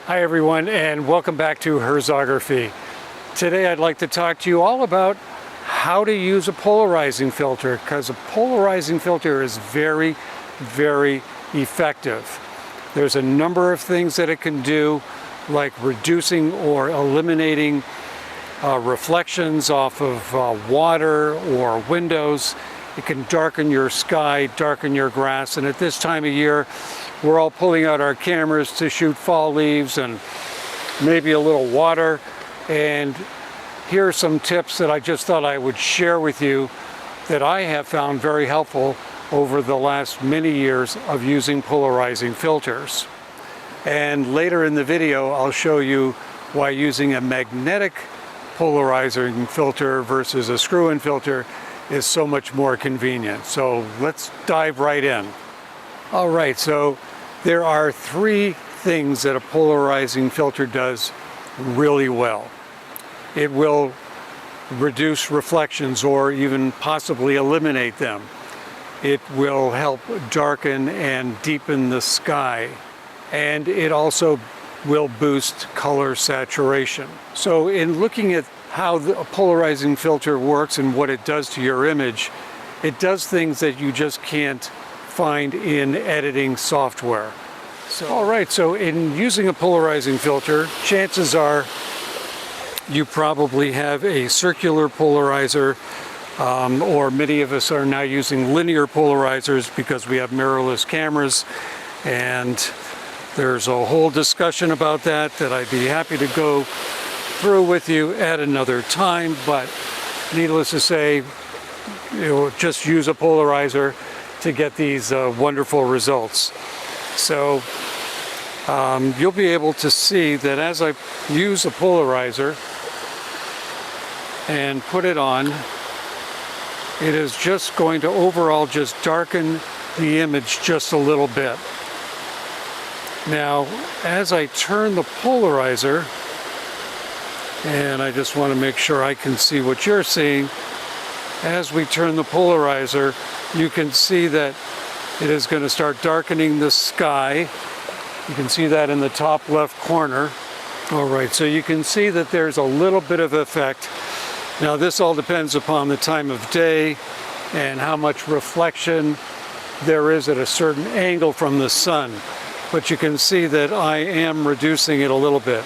Hi everyone, and welcome back to Herzography. Today I'd like to talk to you all about how to use a polarizing filter, because a polarizing filter is very, very effective. There's a number of things that it can do, like reducing or eliminating reflections off of water or windows. It can darken your sky, darken your grass, and at this time of year we're all pulling out our cameras to shoot fall leaves and maybe a little water. And here are some tips that I just thought I would share with you that I have found very helpful over the last many years of using polarizing filters. And later in the video I'll show you why using a magnetic polarizing filter versus a screw-in filter is so much more convenient. So let's dive right in. All right, so there are three things that a polarizing filter does really well. It will reduce reflections or even possibly eliminate them. It will help darken and deepen the sky. And it also will boost color saturation. So in looking at how a polarizing filter works and what it does to your image, it does things that you just can't find in editing software. All right, so in using a polarizing filter, chances are you probably have a circular polarizer, or many of us are now using linear polarizers because we have mirrorless cameras, and there's a whole discussion about that I'd be happy to go through with you at another time. But needless to say, just use a polarizer to get these wonderful results. So you'll be able to see that as I use a polarizer and put it on, it is just going to overall just darken the image just a little bit. Now, as I turn the polarizer, and I just want to make sure I can see what you're seeing, as we turn the polarizer, you can see that it is going to start darkening the sky. You can see that in the top left corner. All right, so you can see that there's a little bit of effect. Now this all depends upon the time of day and how much reflection there is at a certain angle from the sun. But you can see that I am reducing it a little bit.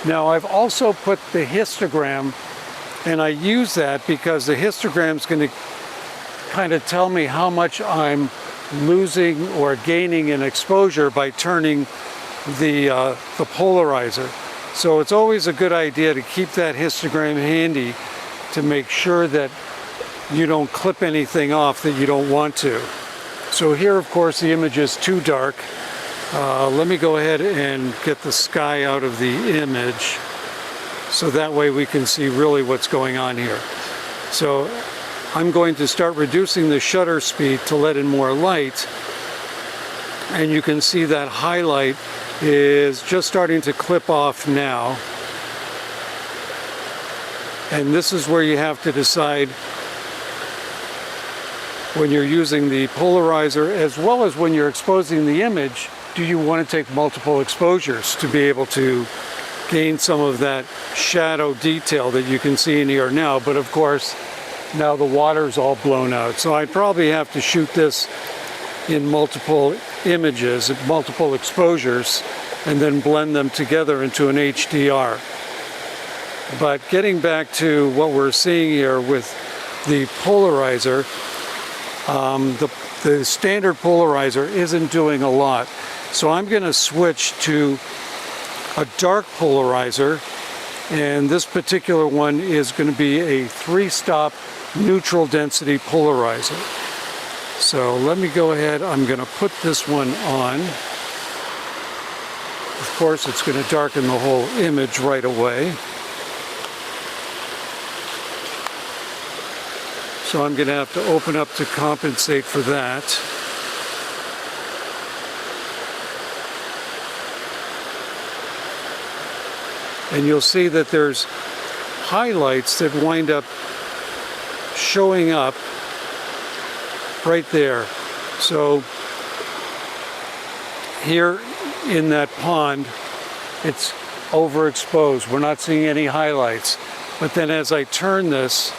Now I've also put the histogram, and I use that because the histogram is going to kind of tell me how much I'm losing or gaining in exposure by turning the polarizer. So it's always a good idea to keep that histogram handy to make sure that you don't clip anything off that you don't want to. So here, of course, the image is too dark. Let me go ahead and get the sky out of the image so that way we can see really what's going on here. So I'm going to start reducing the shutter speed to let in more light, and you can see that highlight is just starting to clip off now. And this is where you have to decide when you're using the polarizer as well as when you're exposing the image, do you want to take multiple exposures to be able to gain some of that shadow detail that you can see in here now. But of course, now the water's all blown out. So I probably have to shoot this in multiple images, multiple exposures, and then blend them together into an HDR. But getting back to what we're seeing here with the polarizer, the standard polarizer isn't doing a lot. So I'm going to switch to a dark polarizer, and this particular one is going to be a 3-stop neutral density polarizer. So let me go ahead, I'm going to put this one on. Of course, it's going to darken the whole image right away. So I'm going to have to open up to compensate for that. And you'll see that there's highlights that wind up showing up right there. So here in that pond, it's overexposed. We're not seeing any highlights. But then as I turn this,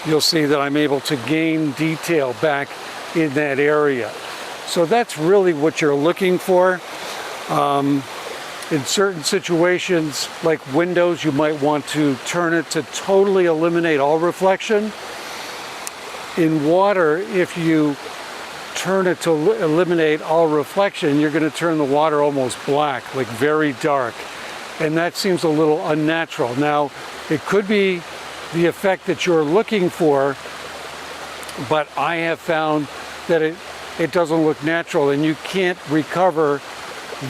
you'll see that I'm able to gain detail back in that area. So that's really what you're looking for. In certain situations, like windows, you might want to turn it to totally eliminate all reflection. In water, if you turn it to eliminate all reflection, you're going to turn the water almost black, like very dark. And that seems a little unnatural. Now, it could be the effect that you're looking for, but I have found that it doesn't look natural, and you can't recover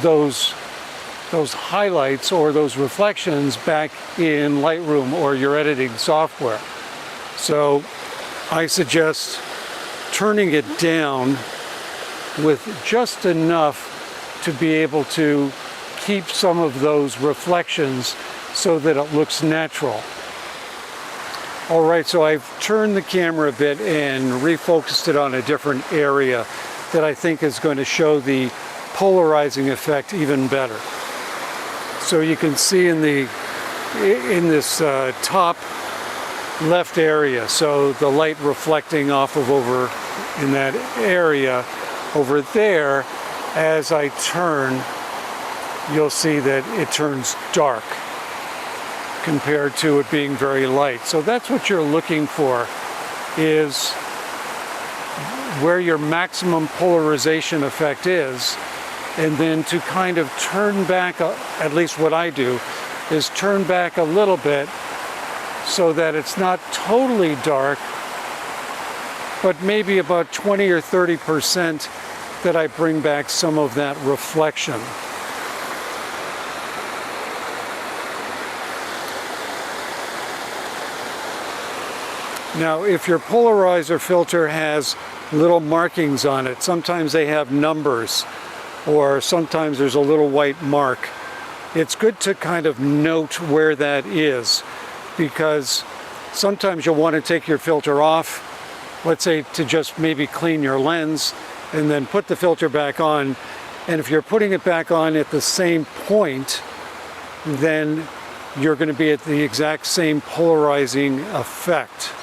those highlights or those reflections back in Lightroom or your editing software. So I suggest turning it down with just enough to be able to keep some of those reflections so that it looks natural. All right, so I've turned the camera a bit and refocused it on a different area that I think is going to show the polarizing effect even better. So you can see in this top left area, so the light reflecting off of over in that area over there, as I turn, you'll see that it turns dark compared to it being very light. So that's what you're looking for, is where your maximum polarization effect is, and then to kind of turn back, at least what I do, is turn back a little bit so that it's not totally dark, but maybe about 20 or 30% that I bring back some of that reflection. Now, if your polarizer filter has little markings on it, sometimes they have numbers, or sometimes there's a little white mark, it's good to kind of note where that is, because sometimes you'll want to take your filter off, let's say to just maybe clean your lens, and then put the filter back on. And if you're putting it back on at the same point, then you're going to be at the exact same polarizing effect.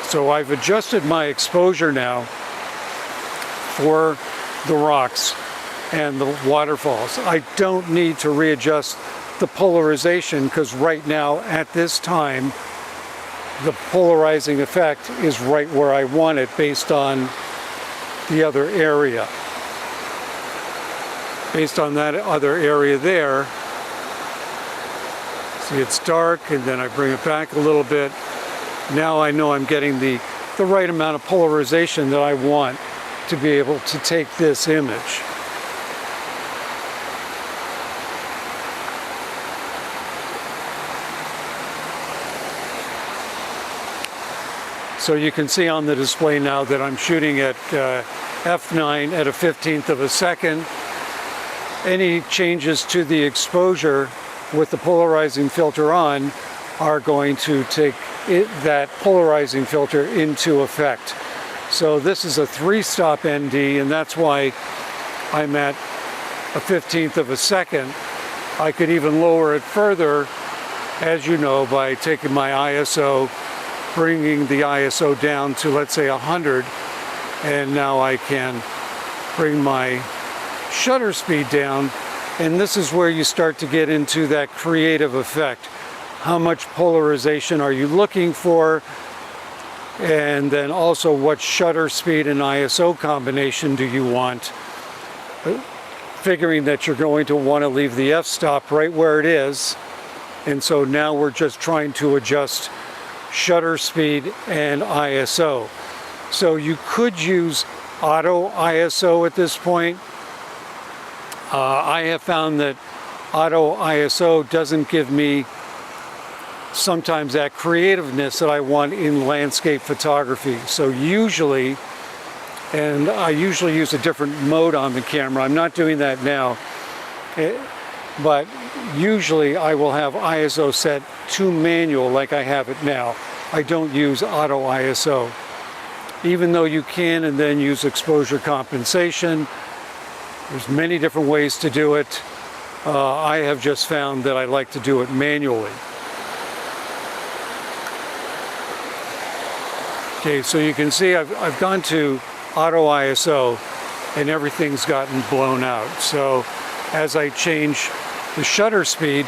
So I've adjusted my exposure now for the rocks and the waterfalls. I don't need to readjust the polarization, because right now at this time the polarizing effect is right where I want it based on the other area. Based on that other area there, see, it's dark, and then I bring it back a little bit. Now I know I'm getting the right amount of polarization that I want to be able to take this image. So you can see on the display now that I'm shooting at f9 at a 15th of a second. Any changes to the exposure with the polarizing filter on are going to take that polarizing filter into effect. So this is a 3-stop ND, and that's why I'm at a 15th of a second. I could even lower it further, as you know, by taking my ISO, bringing the ISO down to, let's say, 100, and now I can bring my shutter speed down, and this is where you start to get into that creative effect. How much polarization are you looking for? And then also, what shutter speed and ISO combination do you want? Figuring that you're going to want to leave the f-stop right where it is. And so now we're just trying to adjust shutter speed and ISO. So you could use auto ISO at this point. I have found that auto ISO doesn't give me sometimes that creativeness that I want in landscape photography. So usually, and I usually use a different mode on the camera, I'm not doing that now, but usually I will have ISO set to manual like I have it now. I don't use auto ISO. even though you can and then use exposure compensation. There's many different ways to do it. I have just found that I like to do it manually. Okay, so you can see I've gone to auto ISO and everything's gotten blown out. So as I change the shutter speed,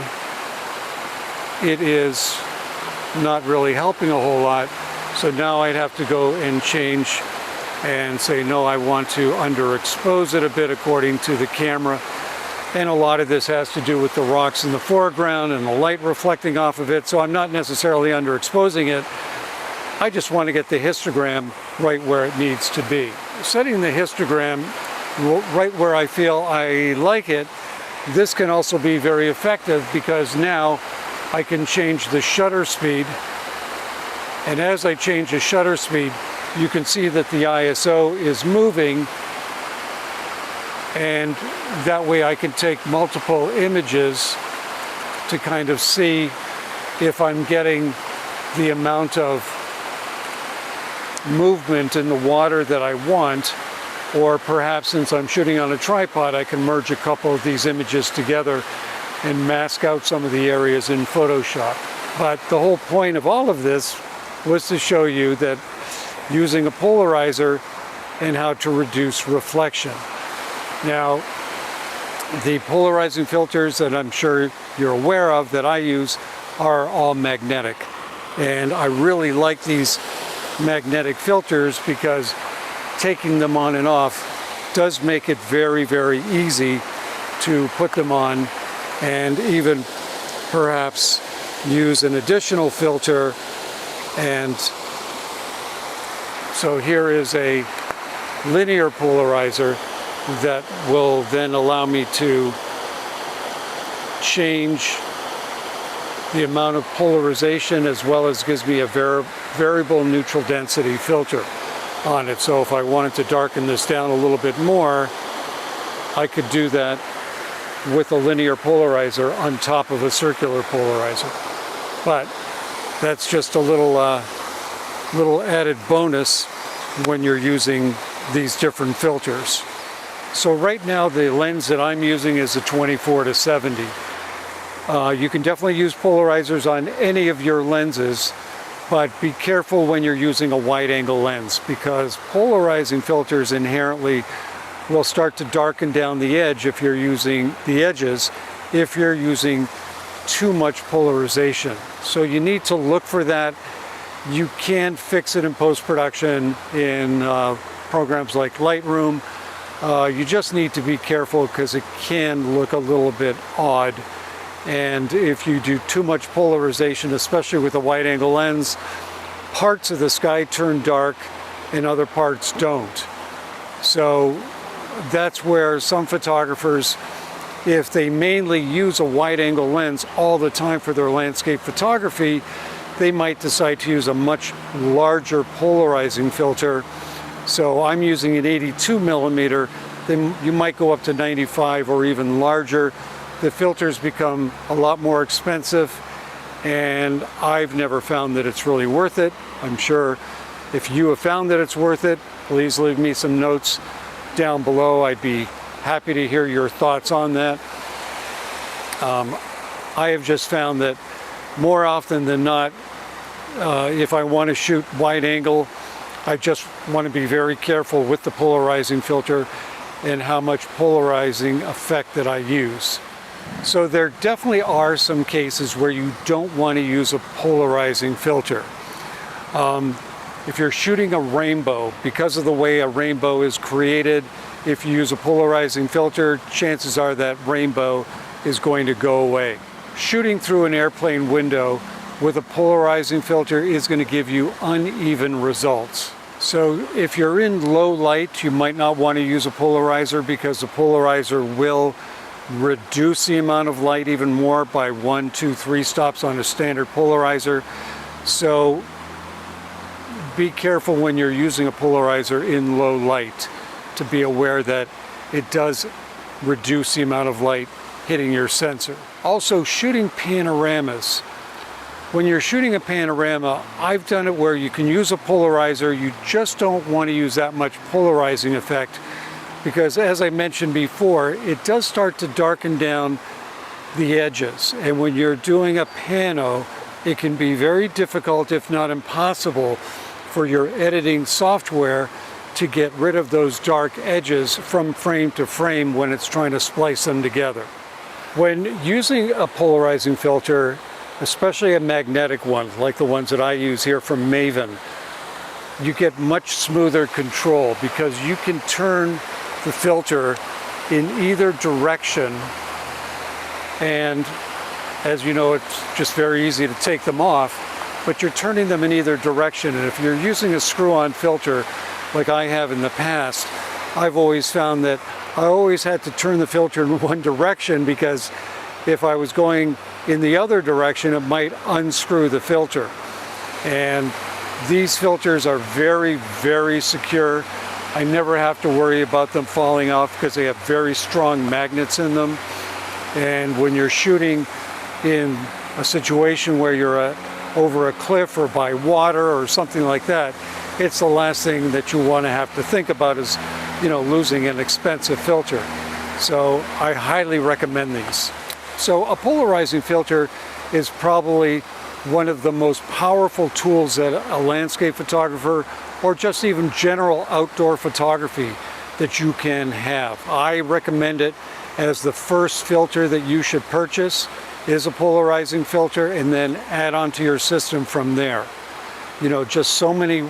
it is not really helping a whole lot. So now I'd have to go and change and say, no, I want to underexpose it a bit according to the camera. And a lot of this has to do with the rocks in the foreground and the light reflecting off of it. So I'm not necessarily underexposing it. I just want to get the histogram right where it needs to be. Setting the histogram right where I feel I like it, this can also be very effective because now I can change the shutter speed. And as I change the shutter speed, you can see that the ISO is moving, and that way I can take multiple images to kind of see if I'm getting the amount of movement in the water that I want, or perhaps since I'm shooting on a tripod, I can merge a couple of these images together and mask out some of the areas in Photoshop. But the whole point of all of this was to show you that using a polarizer and how to reduce reflection. Now, the polarizing filters that I'm sure you're aware of that I use are all magnetic. And I really like these magnetic filters because taking them on and off does make it very, very easy to put them on and even perhaps use an additional filter. And so here is a linear polarizer that will then allow me to change the amount of polarization, as well as gives me a variable neutral density filter on it. So if I wanted to darken this down a little bit more, I could do that with a linear polarizer on top of a circular polarizer. But that's just a little added bonus when you're using these different filters. So right now the lens that I'm using is a 24-70. You can definitely use polarizers on any of your lenses, but be careful when you're using a wide-angle lens, because polarizing filters inherently will start to darken down the edge if you're using the edges, if you're using too much polarization. So you need to look for that. You can fix it in post-production in programs like Lightroom. You just need to be careful because it can look a little bit odd. And if you do too much polarization, especially with a wide-angle lens, parts of the sky turn dark and other parts don't. So that's where some photographers, if they mainly use a wide-angle lens all the time for their landscape photography, they might decide to use a much larger polarizing filter. So I'm using an 82 millimeter, then you might go up to 95 or even larger. The filters become a lot more expensive, and I've never found that it's really worth it. I'm sure if you have found that it's worth it, please leave me some notes down below. I'd be happy to hear your thoughts on that. I have just found that more often than not, if I want to shoot wide angle, I just want to be very careful with the polarizing filter and how much polarizing effect that I use. So there definitely are some cases where you don't want to use a polarizing filter. If you're shooting a rainbow, because of the way a rainbow is created, if you use a polarizing filter, chances are that rainbow is going to go away. Shooting through an airplane window with a polarizing filter is going to give you uneven results. So if you're in low light, you might not want to use a polarizer, because the polarizer will reduce the amount of light even more by 1, 2, 3 stops on a standard polarizer. So be careful when you're using a polarizer in low light to be aware that it does reduce the amount of light hitting your sensor. Also, shooting panoramas, When you're shooting a panorama, I've done it where you can use a polarizer, you just don't want to use that much polarizing effect, because as I mentioned before, it does start to darken down the edges. And when you're doing a pano, it can be very difficult, if not impossible, for your editing software to get rid of those dark edges from frame to frame when it's trying to splice them together. When using a polarizing filter, especially a magnetic one, like the ones that I use here from Maven, you get much smoother control because you can turn the filter in either direction, and as you know, it's just very easy to take them off, but you're turning them in either direction. And if you're using a screw-on filter like I have in the past, I've always found that I always had to turn the filter in one direction, because if I was going in the other direction, it might unscrew the filter. And these filters are very, very secure. I never have to worry about them falling off because they have very strong magnets in them. And when you're shooting in a situation where you're over a cliff or by water or something like that, it's the last thing that you want to have to think about is, losing an expensive filter. So I highly recommend these. So a polarizing filter is probably one of the most powerful tools that a landscape photographer, or just even general outdoor photography, that you can have. I recommend it as the first filter that you should purchase is a polarizing filter, and then add onto your system from there. Just so many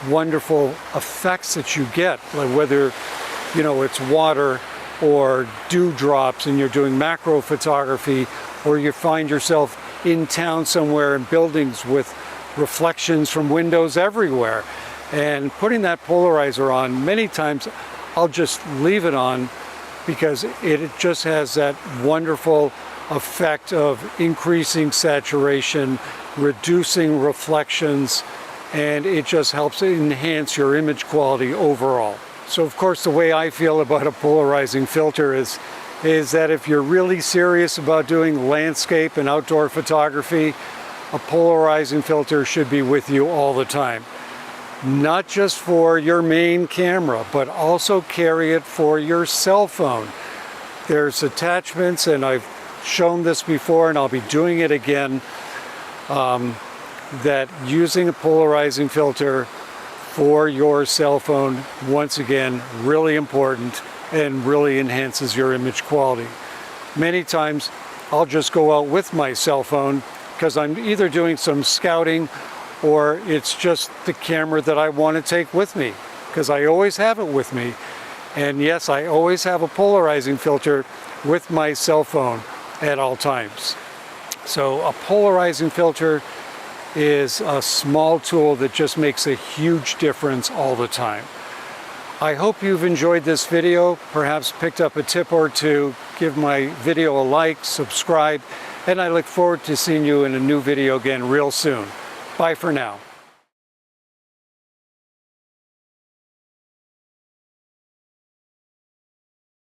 wonderful effects that you get, like whether it's water or dewdrops and you're doing macro photography, or you find yourself in town somewhere in buildings with reflections from windows everywhere, and putting that polarizer on, many times I'll just leave it on because it just has that wonderful effect of increasing saturation, reducing reflections, and it just helps enhance your image quality overall. So of course, the way I feel about a polarizing filter is that if you're really serious about doing landscape and outdoor photography, a polarizing filter should be with you all the time. Not just for your main camera, but also carry it for your cell phone. There's attachments, and I've shown this before and I'll be doing it again, that using a polarizing filter for your cell phone, once again, really important and really enhances your image quality. Many times I'll just go out with my cell phone because I'm either doing some scouting or it's just the camera that I want to take with me, because I always have it with me. And yes, I always have a polarizing filter with my cell phone at all times. So a polarizing filter is a small tool that just makes a huge difference all the time. I hope you've enjoyed this video, perhaps picked up a tip or two. Give my video a like, subscribe, and I look forward to seeing you in a new video again real soon. Bye for now.